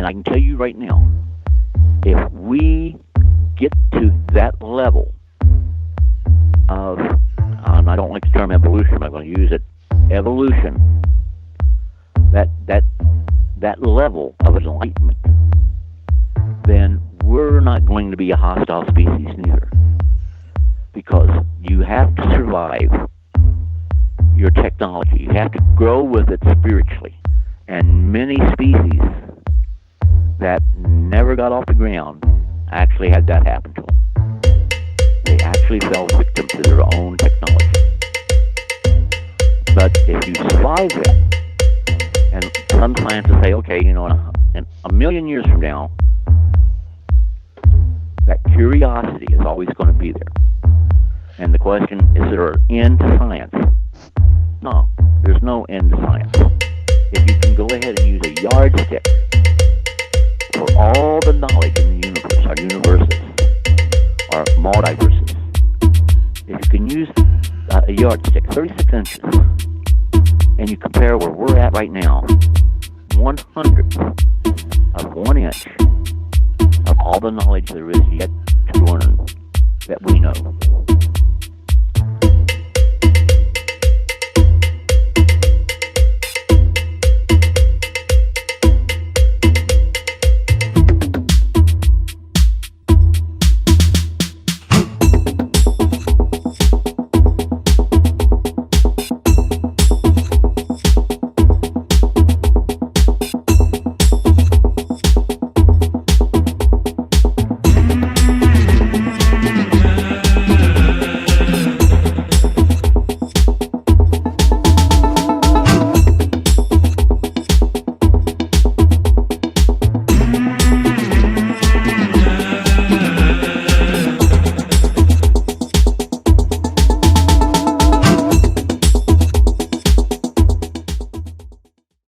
And I can tell you right now, if we get to that level of, and I don't like the term evolution, but I'm going to use it, evolution, that level of enlightenment, then we're not going to be a hostile species neither. Because you have to survive your technology. You have to grow with it spiritually. And many species that never got off the ground actually had that happen to them. They actually fell victim to their own technology. But if you survive that, and some scientists say, okay, in a million years from now, that curiosity is always going to be there. And the question, is there an end to science? No, there's no end to science. If you can go ahead and use a yardstick for all the knowledge in the universe, our universes, our multiverses, if you can use a yardstick, 36 inches, and you compare where we're at right now, 1/100th of 1 inch of all the knowledge there is yet to learn that we know.